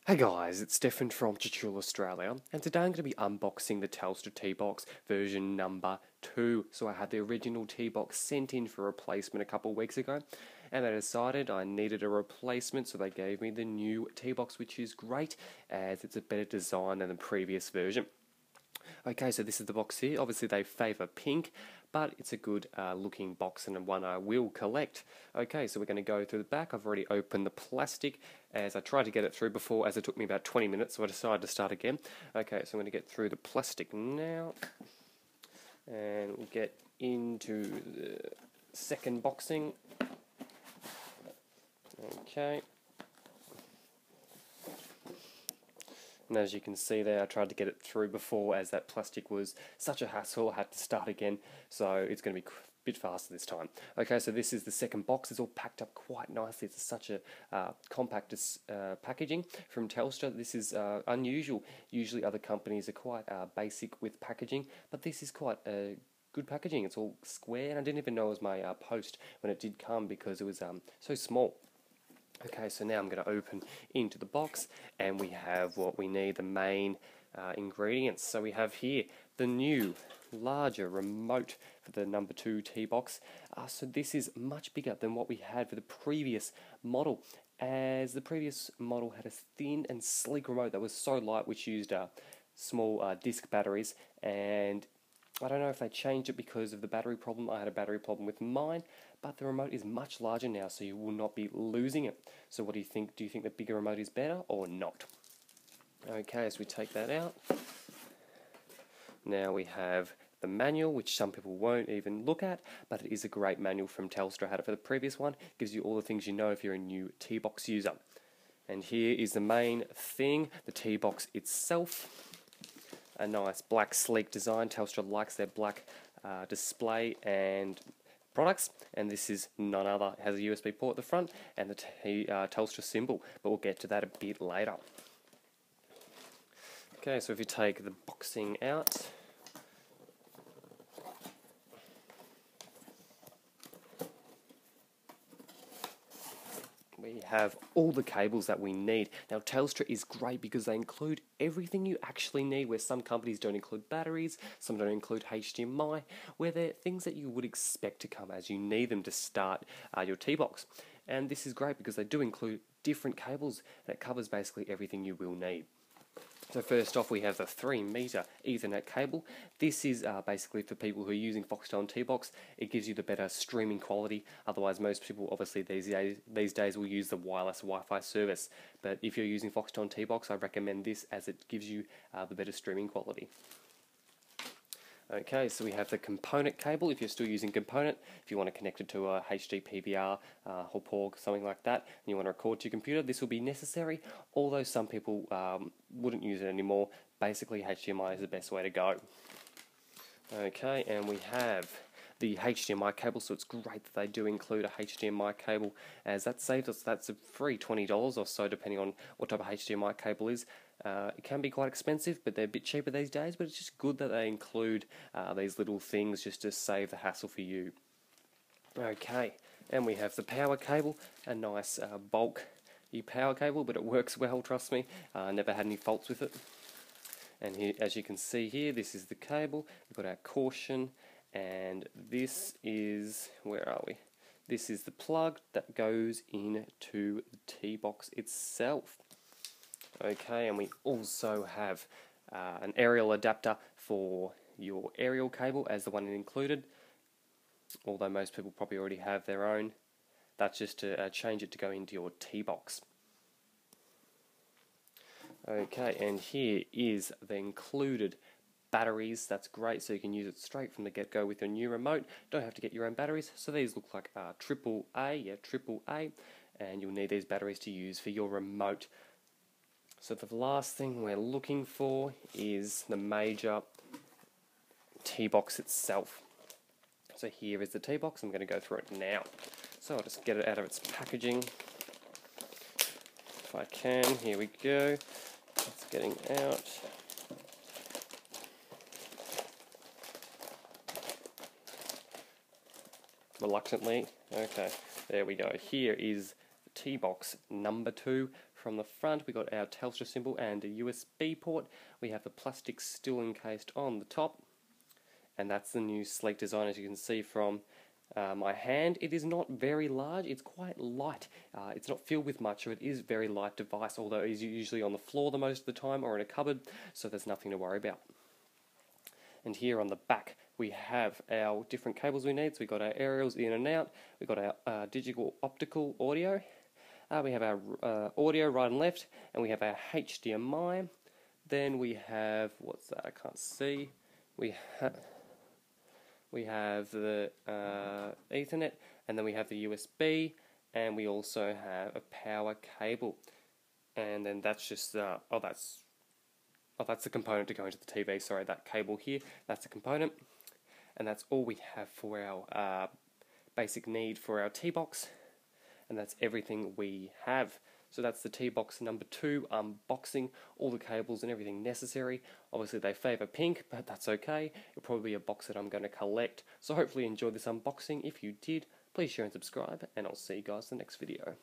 Hey guys, it's Stefan from Tutorial Australia, and today I'm going to be unboxing the Telstra T-Box version number 2. So I had the original T-Box sent in for replacement a couple of weeks ago, and I decided I needed a replacement, so they gave me the new T-Box, which is great, as it's a better design than the previous version. Okay, so this is the box here. Obviously they favour pink, but it's a good looking box and one I will collect. Okay, so we're going to go through the back. I've already opened the plastic as I tried to get it through before, as it took me about 20 minutes, so I decided to start again. Okay, so I'm going to get through the plastic now, and we'll get into the second boxing. Okay. And as you can see there, I tried to get it through before, as that plastic was such a hassle. I had to start again, so it's going to be a bit faster this time. Okay, so this is the second box. It's all packed up quite nicely. It's such a compact packaging from Telstra. This is unusual. Usually other companies are quite basic with packaging, but this is quite good packaging. It's all square, and I didn't even know it was my post when it did come, because it was so small. Okay, so now I'm going to open into the box, and we have what we need, the main ingredients. So we have here the new, larger remote for the number 2 T-Box. So this is much bigger than what we had for the previous model, as the previous model had a thin and sleek remote that was so light, which used small disc batteries, and I don't know if they changed it because of the battery problem. I had a battery problem with mine, but the remote is much larger now, so you will not be losing it. So what do you think? Do you think the bigger remote is better or not? Okay, as we take that out, now we have the manual, which some people won't even look at, but it is a great manual from Telstra. I had it for the previous one. It gives you all the things you know if you're a new T-Box user. And here is the main thing, the T-Box itself. A nice black sleek design. Telstra likes their black display and products, and this is none other. It has a USB port at the front and the Telstra symbol, but we'll get to that a bit later. Okay, so if you take the boxing out, we have all the cables that we need. Now Telstra is great because they include everything you actually need, where some companies don't include batteries, some don't include HDMI, where they're things that you would expect to come as you need them to start your T-Box. And this is great because they do include different cables, and it covers basically everything you will need. So first off, we have the 3-meter Ethernet cable. This is basically for people who are using Foxtel and T-Box. It gives you the better streaming quality. Otherwise, most people obviously these days will use the wireless Wi-Fi service. But if you're using Foxtel and T-Box, I recommend this, as it gives you the better streaming quality. Okay, so we have the component cable. If you're still using component, if you want to connect it to a HD PVR, or PORG, something like that, and you want to record to your computer, this will be necessary, although some people wouldn't use it anymore. Basically, HDMI is the best way to go. Okay, and we have the HDMI cable, so it's great that they do include a HDMI cable, as that saves us, that's a free $20 or so, depending on what type of HDMI cable is. It can be quite expensive, but they're a bit cheaper these days, but it's just good that they include these little things just to save the hassle for you. Okay, and we have the power cable, a nice bulk power cable, but it works well, trust me. Never had any faults with it. And here, as you can see here, this is the cable. We've got our caution, and this is, where are we? This is the plug that goes into the T-Box itself. Okay, and we also have an aerial adapter for your aerial cable, as the one included, although most people probably already have their own. That's just to change it to go into your T-Box. Okay, and here is the included batteries. That's great, so you can use it straight from the get-go with your new remote. Don't have to get your own batteries. So these look like AAA, and you'll need these batteries to use for your remote. So the last thing we're looking for is the major T-Box itself. So here is the T-Box. I'm going to go through it now. So I'll just get it out of its packaging if I can. Here we go. It's getting out. Reluctantly. Okay, there we go. Here is the T-Box number 2 from the front, we got our Telstra symbol and a USB port. We have the plastic still encased on the top, and that's the new sleek design, as you can see from my hand. It is not very large, it's quite light. It's not filled with much, so it is a very light device, although it is usually on the floor the most of the time or in a cupboard, so there's nothing to worry about. And here on the back we have our different cables we need. So we've got our aerials in and out, we've got our digital optical audio, we have our audio right and left, and we have our HDMI. Then we have, what's that, I can't see, we have the Ethernet, and then we have the USB, and we also have a power cable. And then that's just, that's the component to go into the TV, sorry, that cable here, that's the component. And that's all we have for our basic need for our T-Box, and that's everything we have. So that's the T-Box number 2 unboxing, all the cables and everything necessary. Obviously they favour pink, but that's okay. It'll probably be a box that I'm going to collect. So hopefully you enjoyed this unboxing. If you did, please share and subscribe, and I'll see you guys in the next video.